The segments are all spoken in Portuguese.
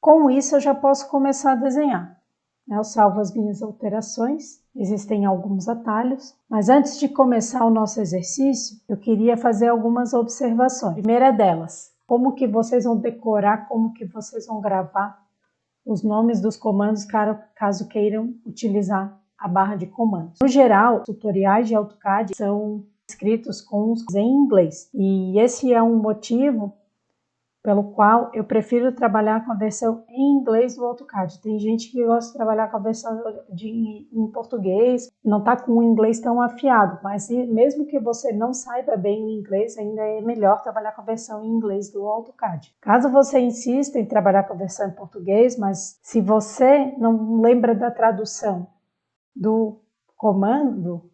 Com isso, eu já posso começar a desenhar. Eu salvo as minhas alterações, existem alguns atalhos, mas antes de começar o nosso exercício, eu queria fazer algumas observações. A primeira delas, como que vocês vão decorar, como que vocês vão gravar os nomes dos comandos caso queiram utilizar a barra de comandos. No geral, os tutoriais de AutoCAD são escritos em inglês, e esse é um motivo pelo qual eu prefiro trabalhar com a versão em inglês do AutoCAD. Tem gente que gosta de trabalhar com a versão em português, não está com o inglês tão afiado, mas mesmo que você não saiba bem o inglês, ainda é melhor trabalhar com a versão em inglês do AutoCAD. Caso você insista em trabalhar com a versão em português, mas se você não lembra da tradução do comando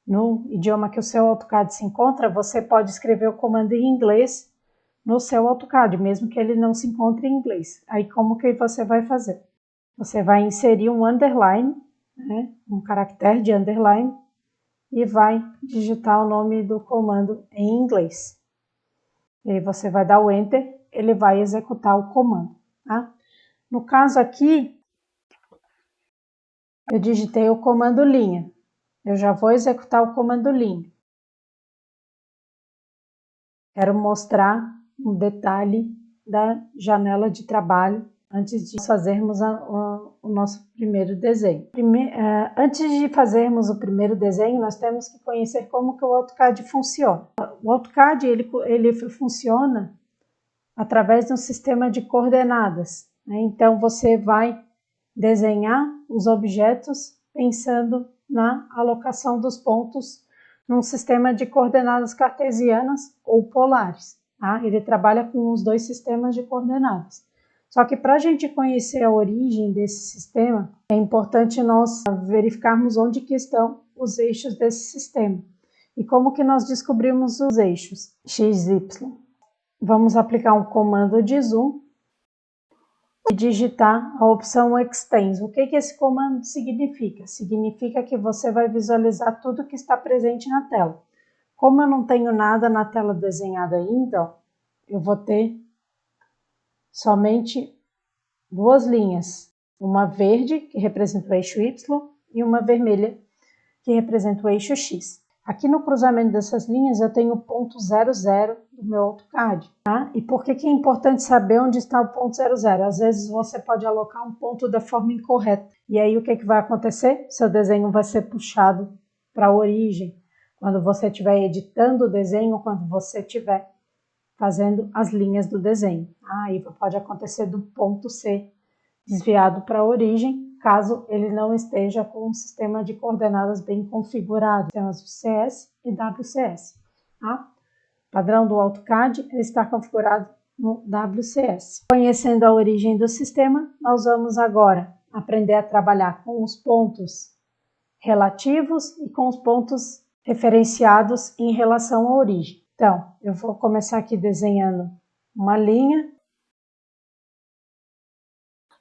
no idioma que o seu AutoCAD se encontra, você pode escrever o comando em inglês no seu AutoCAD, mesmo que ele não se encontre em inglês. Aí como que você vai fazer? Você vai inserir um underline, né, um caractere de underline, e vai digitar o nome do comando em inglês. E aí você vai dar o Enter, ele vai executar o comando. Tá? No caso aqui, eu digitei o comando linha. Eu já vou executar o comando linha. Quero mostrar um detalhe da janela de trabalho antes de fazermos o nosso primeiro desenho. Antes de fazermos o primeiro desenho, nós temos que conhecer como que o AutoCAD funciona. O AutoCAD ele funciona através de um sistema de coordenadas, né? Então você vai desenhar os objetos pensando na alocação dos pontos num sistema de coordenadas cartesianas ou polares. Tá? Ele trabalha com os dois sistemas de coordenadas. Só que para a gente conhecer a origem desse sistema, é importante nós verificarmos onde que estão os eixos desse sistema. E como que nós descobrimos os eixos? X, Y. Vamos aplicar um comando de zoom e digitar a opção Extends. O que esse comando significa? Significa que você vai visualizar tudo que está presente na tela. Como eu não tenho nada na tela desenhado ainda, eu vou ter somente duas linhas. Uma verde, que representa o eixo Y, e uma vermelha, que representa o eixo X. Aqui no cruzamento dessas linhas eu tenho o ponto 00 do meu AutoCAD. Tá? E por que é importante saber onde está o ponto 00? Às vezes você pode alocar um ponto da forma incorreta. E aí o que vai acontecer? Seu desenho vai ser puxado para a origem. Quando você estiver editando o desenho, quando você estiver fazendo as linhas do desenho. Aí pode acontecer do ponto ser desviado para a origem, caso ele não esteja com um sistema de coordenadas bem configurado, sistemas CS e WCS. Tá? O padrão do AutoCAD está configurado no WCS. Conhecendo a origem do sistema, nós vamos agora aprender a trabalhar com os pontos relativos e com os pontos referenciados em relação à origem. Então, eu vou começar aqui desenhando uma linha.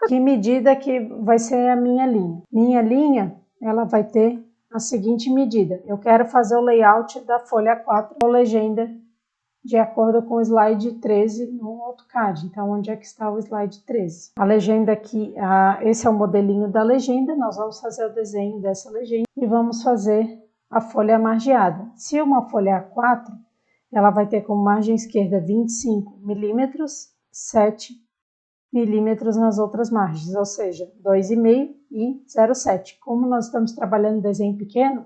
Que medida que vai ser a minha linha? Minha linha, ela vai ter a seguinte medida. Eu quero fazer o layout da folha 4 com legenda de acordo com o slide 13 no AutoCAD. Então, onde é que está o slide 13? A legenda aqui, esse é o modelinho da legenda. Nós vamos fazer o desenho dessa legenda e vamos fazer a folha margeada. Se uma folha A4, ela vai ter como margem esquerda 25 milímetros, 7 milímetros nas outras margens, ou seja, 2,5 e 0,7. Como nós estamos trabalhando em desenho pequeno,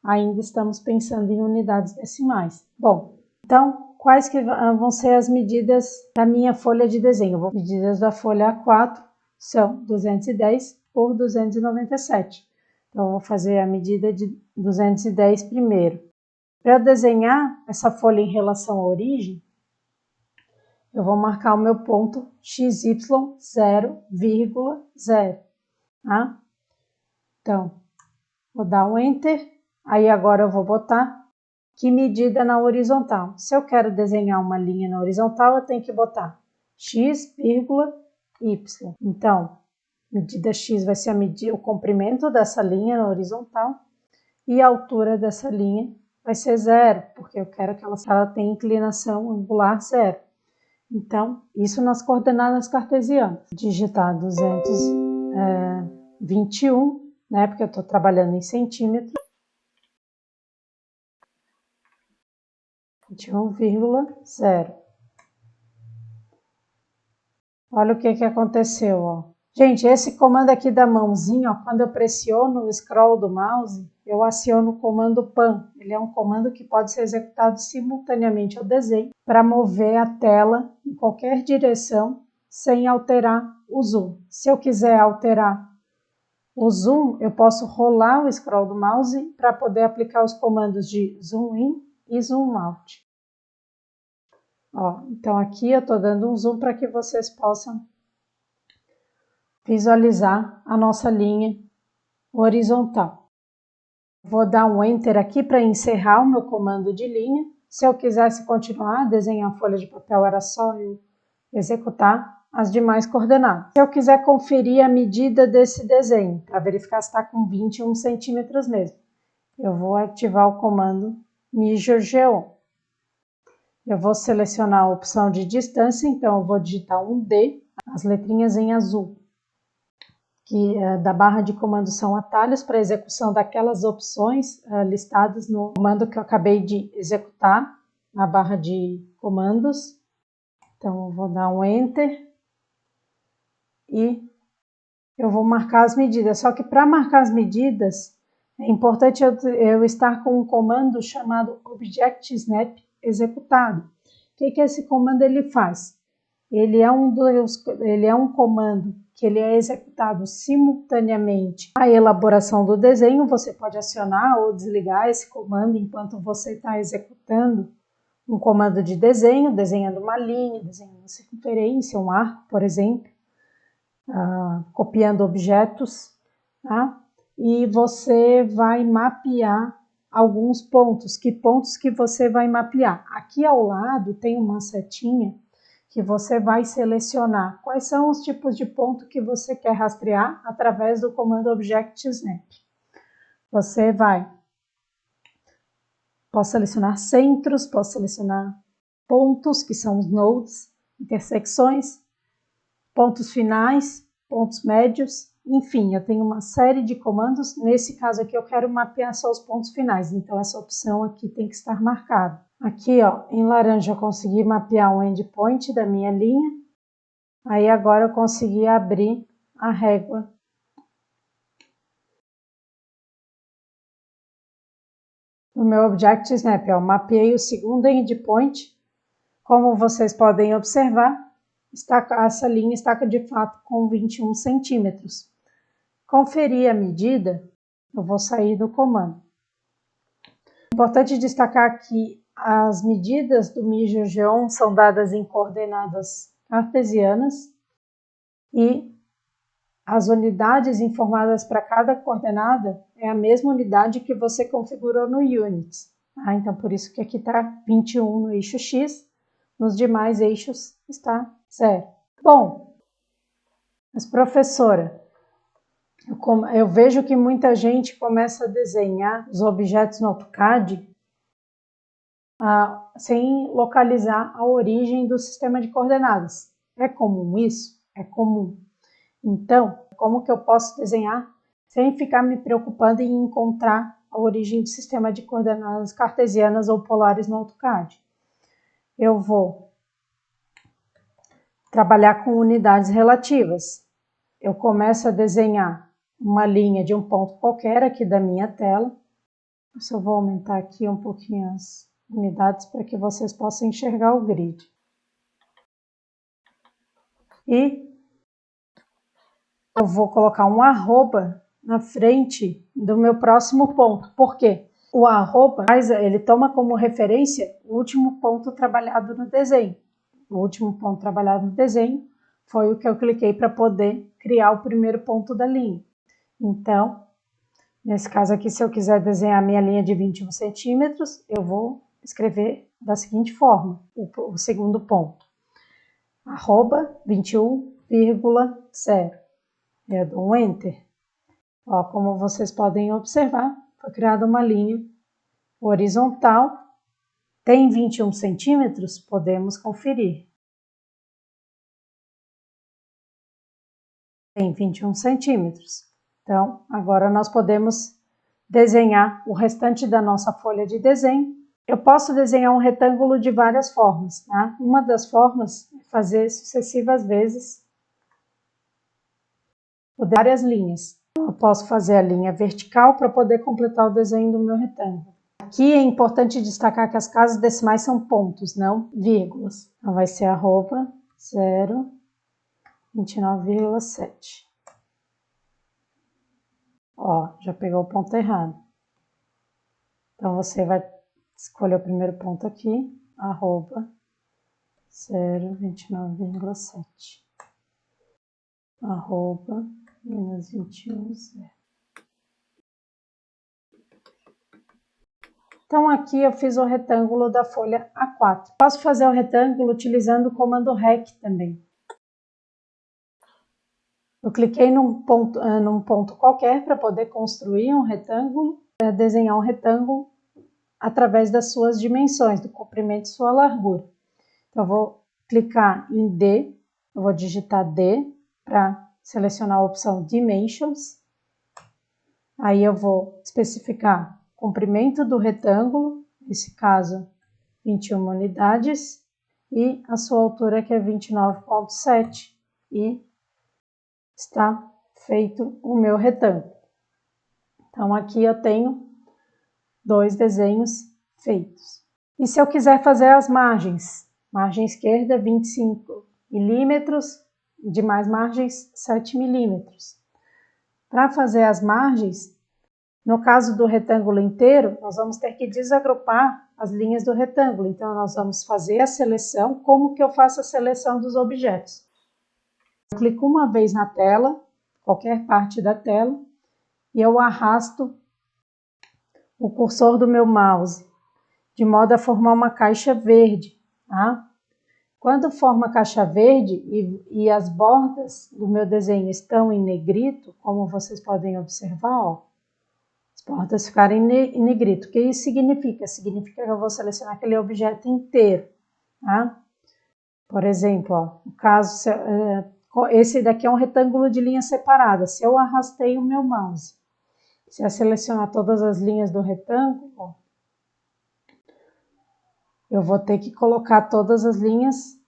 ainda estamos pensando em unidades decimais. Bom, então, quais que vão ser as medidas da minha folha de desenho? As medidas da folha A4 são 210 por 297. Então, eu vou fazer a medida de 210 primeiro. Para eu desenhar essa folha em relação à origem, eu vou marcar o meu ponto XY 0,0. Tá? Então, vou dar um Enter. Aí agora eu vou botar que medida na horizontal. Se eu quero desenhar uma linha na horizontal, eu tenho que botar X, Y. Então, medida X vai ser o comprimento dessa linha na horizontal e a altura dessa linha vai ser 0, porque eu quero que ela tenha inclinação angular 0. Então, isso nas coordenadas cartesianas. Digitar 221, né, porque eu estou trabalhando em centímetros. 21,0. Olha o que aconteceu, ó. Gente, esse comando aqui da mãozinha, ó, quando eu pressiono o scroll do mouse, eu aciono o comando PAN. Ele é um comando que pode ser executado simultaneamente ao desenho para mover a tela em qualquer direção sem alterar o zoom. Se eu quiser alterar o zoom, eu posso rolar o scroll do mouse para poder aplicar os comandos de zoom in e zoom out. Ó, então aqui eu estou dando um zoom para que vocês possam visualizar a nossa linha horizontal. Vou dar um Enter aqui para encerrar o meu comando de linha. Se eu quisesse continuar a desenhar a folha de papel, era só eu executar as demais coordenadas. Se eu quiser conferir a medida desse desenho, para verificar se está com 21 centímetros mesmo, eu vou ativar o comando MeasureGeometry. Eu vou selecionar a opção de distância, então eu vou digitar um D, as letrinhas em azul, que da barra de comando são atalhos para execução daquelas opções listadas no comando que eu acabei de executar na barra de comandos. Então, eu vou dar um Enter e eu vou marcar as medidas. Só que para marcar as medidas, é importante eu estar com um comando chamado ObjectSnap executado. O que esse comando ele faz? Ele é um comando que ele é executado simultaneamente à elaboração do desenho. Você pode acionar ou desligar esse comando enquanto você está executando um comando de desenho, desenhando uma linha, desenhando uma circunferência, um arco, por exemplo, copiando objetos, tá? E você vai mapear alguns pontos. Que pontos que você vai mapear? Aqui ao lado tem uma setinha que você vai selecionar quais são os tipos de ponto que você quer rastrear através do comando ObjectSnap. Posso selecionar centros, posso selecionar pontos, que são os nodes, intersecções, pontos finais, pontos médios, enfim, eu tenho uma série de comandos. Nesse caso aqui eu quero mapear só os pontos finais, então essa opção aqui tem que estar marcada. Aqui, ó, em laranja eu consegui mapear um endpoint da minha linha. Aí agora eu consegui abrir a régua. No meu ObjectSnap, eu mapeei o segundo endpoint. Como vocês podem observar, essa linha está de fato com 21 centímetros. Conferir a medida, eu vou sair do comando. Importante destacar que as medidas do MeasureGeom são dadas em coordenadas cartesianas e as unidades informadas para cada coordenada é a mesma unidade que você configurou no Units. Tá? Então, por isso que aqui está 21 no eixo X, nos demais eixos está 0. Bom, mas professora, eu vejo que muita gente começa a desenhar os objetos no AutoCAD sem localizar a origem do sistema de coordenadas. É comum isso? É comum. Então, como que eu posso desenhar sem ficar me preocupando em encontrar a origem do sistema de coordenadas cartesianas ou polares no AutoCAD? Eu vou trabalhar com unidades relativas. Eu começo a desenhar uma linha de um ponto qualquer aqui da minha tela. Eu só vou aumentar aqui um pouquinho as unidades para que vocês possam enxergar o grid. E eu vou colocar um arroba na frente do meu próximo ponto. Por quê? O arroba, ele toma como referência o último ponto trabalhado no desenho. O último ponto trabalhado no desenho foi o que eu cliquei para poder criar o primeiro ponto da linha. Então, nesse caso aqui, se eu quiser desenhar a minha linha de 21 centímetros, eu vou escrever da seguinte forma, o segundo ponto. Arroba 21,0. Eu dou um Enter. Ó, como vocês podem observar, foi criada uma linha horizontal. Tem 21 centímetros? Podemos conferir. tem 21 centímetros. Então, agora nós podemos desenhar o restante da nossa folha de desenho. Eu posso desenhar um retângulo de várias formas, tá? Uma das formas é fazer sucessivas vezes várias linhas. Eu posso fazer a linha vertical para poder completar o desenho do meu retângulo. Aqui é importante destacar que as casas decimais são pontos, não vírgulas. Então vai ser arroba 0,29,7. Ó, já pegou o ponto errado. Então você vai escolher o primeiro ponto aqui, arroba 0,29,7. Arroba menos 21, 0. Então aqui eu fiz o retângulo da folha A4. Posso fazer o retângulo utilizando o comando REC também. Eu cliquei num ponto qualquer para poder construir um retângulo, desenhar um retângulo através das suas dimensões, do comprimento e sua largura. Então eu vou clicar em D, eu vou digitar D para selecionar a opção Dimensions. Aí eu vou especificar o comprimento do retângulo, nesse caso 21 unidades, e a sua altura que é 29,7, e está feito o meu retângulo. Então aqui eu tenho 2 desenhos feitos. E se eu quiser fazer as margens? Margem esquerda 25 milímetros, demais margens 7 milímetros. Para fazer as margens, no caso do retângulo inteiro, nós vamos ter que desagrupar as linhas do retângulo. Então, nós vamos fazer a seleção. Como que eu faço a seleção dos objetos? Eu clico uma vez na tela, qualquer parte da tela, e eu arrasto o cursor do meu mouse, de modo a formar uma caixa verde, tá? Quando forma a caixa verde e as bordas do meu desenho estão em negrito, como vocês podem observar, ó, as bordas ficaram em negrito. O que isso significa? Significa que eu vou selecionar aquele objeto inteiro, tá? Por exemplo, ó, no caso, esse daqui é um retângulo de linhas separadas. Se eu arrastei o meu mouse, se eu selecionar todas as linhas do retângulo, ó, eu vou ter que colocar todas as linhas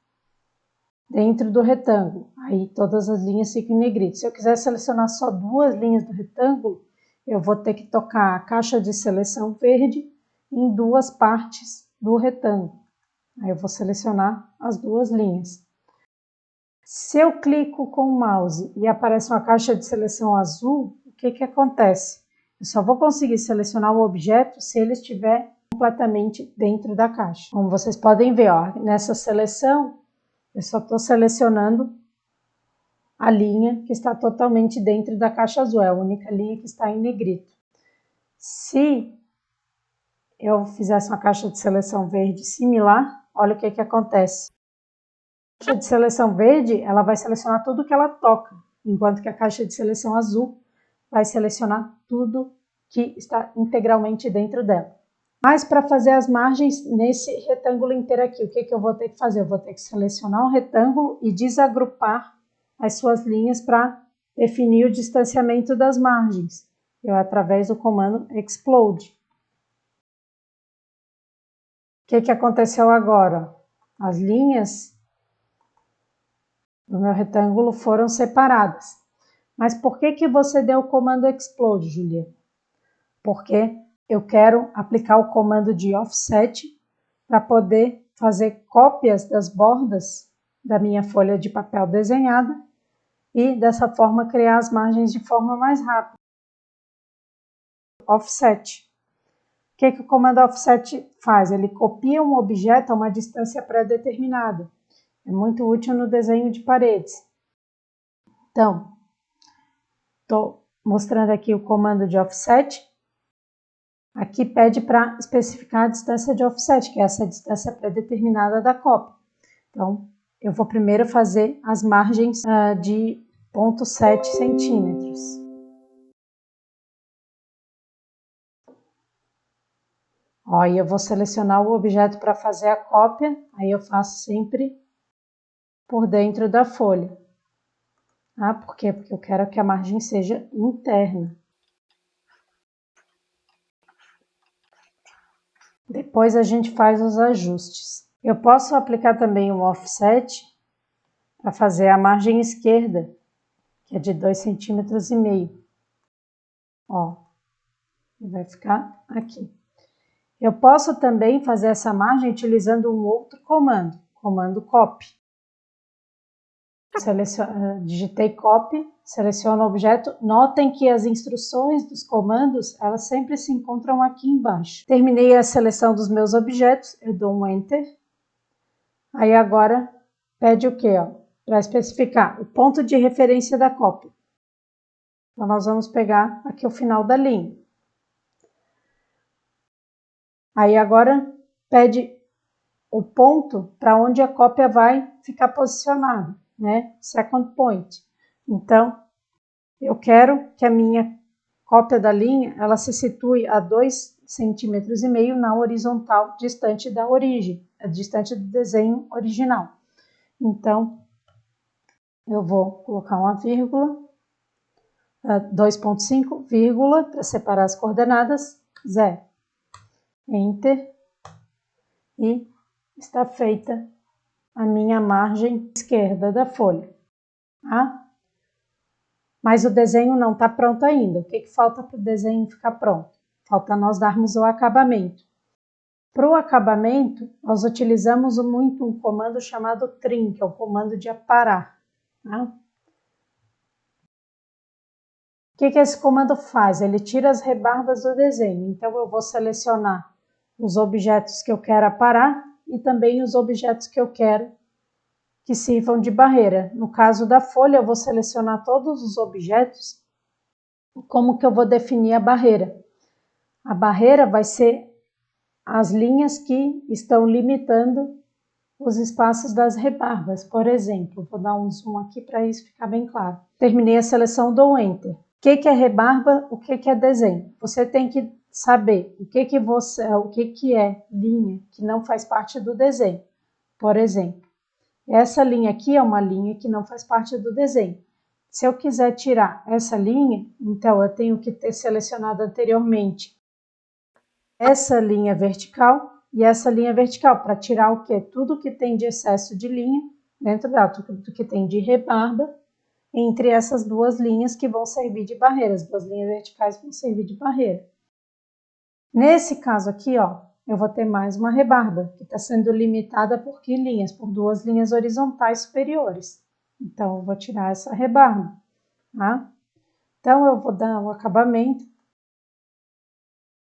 dentro do retângulo. Aí todas as linhas ficam em negrito. Se eu quiser selecionar só 2 linhas do retângulo, eu vou ter que tocar a caixa de seleção verde em 2 partes do retângulo. Aí eu vou selecionar as 2 linhas. Se eu clico com o mouse e aparece uma caixa de seleção azul, o que acontece? Eu só vou conseguir selecionar o objeto se ele estiver completamente dentro da caixa. Como vocês podem ver, ó, nessa seleção, eu só estou selecionando a linha que está totalmente dentro da caixa azul, é a única linha que está em negrito. Se eu fizesse uma caixa de seleção verde similar, olha o que acontece. A caixa de seleção verde, ela vai selecionar tudo que ela toca, enquanto que a caixa de seleção azul vai selecionar tudo que está integralmente dentro dela. Mas para fazer as margens nesse retângulo inteiro aqui, o que eu vou ter que fazer? Eu vou ter que selecionar um retângulo e desagrupar as suas linhas para definir o distanciamento das margens. Eu através do comando Explode. O que aconteceu agora? As linhas do meu retângulo foram separadas. Mas por que você deu o comando Explode, Julia? Porque eu quero aplicar o comando de offset para poder fazer cópias das bordas da minha folha de papel desenhada e dessa forma criar as margens de forma mais rápida. Offset. O que o comando offset faz? Ele copia um objeto a uma distância pré-determinada. É muito útil no desenho de paredes. Então, estou mostrando aqui o comando de offset. Aqui pede para especificar a distância de offset, que é essa distância pré-determinada da cópia. Então, eu vou primeiro fazer as margens de 0,7 centímetros. Ó, e eu vou selecionar o objeto para fazer a cópia, aí eu faço sempre por dentro da folha. Ah, por quê? Porque eu quero que a margem seja interna. Depois a gente faz os ajustes. Eu posso aplicar também o offset para fazer a margem esquerda, que é de 2,5 cm. Ó, vai ficar aqui. Eu posso também fazer essa margem utilizando um outro comando, comando copy. Digitei copy, seleciono o objeto. Notem que as instruções dos comandos, elas sempre se encontram aqui embaixo. Terminei a seleção dos meus objetos, eu dou um Enter. Aí agora pede o quê? Para especificar o ponto de referência da cópia. Então nós vamos pegar aqui o final da linha. Aí agora pede o ponto para onde a cópia vai ficar posicionada, né? Second point. Então, eu quero que a minha cópia da linha, ela se situe a 2,5 cm na horizontal, distante da origem, distante do desenho original. Então, eu vou colocar uma vírgula, 2,5, vírgula, para separar as coordenadas, 0. Enter. E está feita a minha margem esquerda da folha. Tá? Mas o desenho não está pronto ainda. O que falta para o desenho ficar pronto? Falta nós darmos o acabamento. Para o acabamento, nós utilizamos muito um comando chamado trim, que é o comando de aparar. Tá? O que esse comando faz? Ele tira as rebarbas do desenho. Então, eu vou selecionar os objetos que eu quero aparar e também os objetos que eu quero que sirvam de barreira. No caso da folha, eu vou selecionar todos os objetos. Como que eu vou definir a barreira? A barreira vai ser as linhas que estão limitando os espaços das rebarbas. Por exemplo, vou dar um zoom aqui para isso ficar bem claro. Terminei a seleção, dou Enter. O que é rebarba? O que é desenho? Você tem que saber o que é linha que não faz parte do desenho. Por exemplo, essa linha aqui é uma linha que não faz parte do desenho. Se eu quiser tirar essa linha, então eu tenho que ter selecionado anteriormente essa linha vertical e essa linha vertical, para tirar o quê? Tudo que tem de excesso de linha dentro dela, tudo que tem de rebarba entre essas duas linhas que vão servir de barreira. As duas linhas verticais vão servir de barreira. Nesse caso aqui, ó, eu vou ter mais uma rebarba, que está sendo limitada por que linhas? Por duas linhas horizontais superiores. Então, eu vou tirar essa rebarba, tá? Então, eu vou dar o acabamento.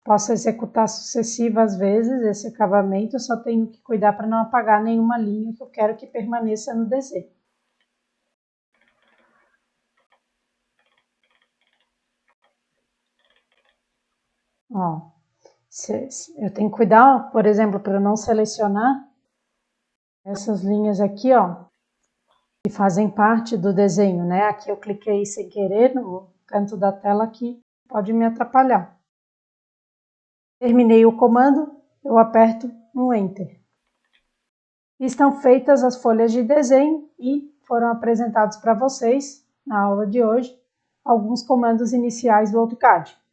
Posso executar sucessivas vezes esse acabamento, eu só tenho que cuidar para não apagar nenhuma linha que eu quero que permaneça no desenho. Ó, eu tenho que cuidar, por exemplo, para não selecionar essas linhas aqui, ó, que fazem parte do desenho, né? Aqui eu cliquei sem querer no canto da tela que pode me atrapalhar. Terminei o comando, eu aperto no Enter. Estão feitas as folhas de desenho e foram apresentados para vocês, na aula de hoje, alguns comandos iniciais do AutoCAD.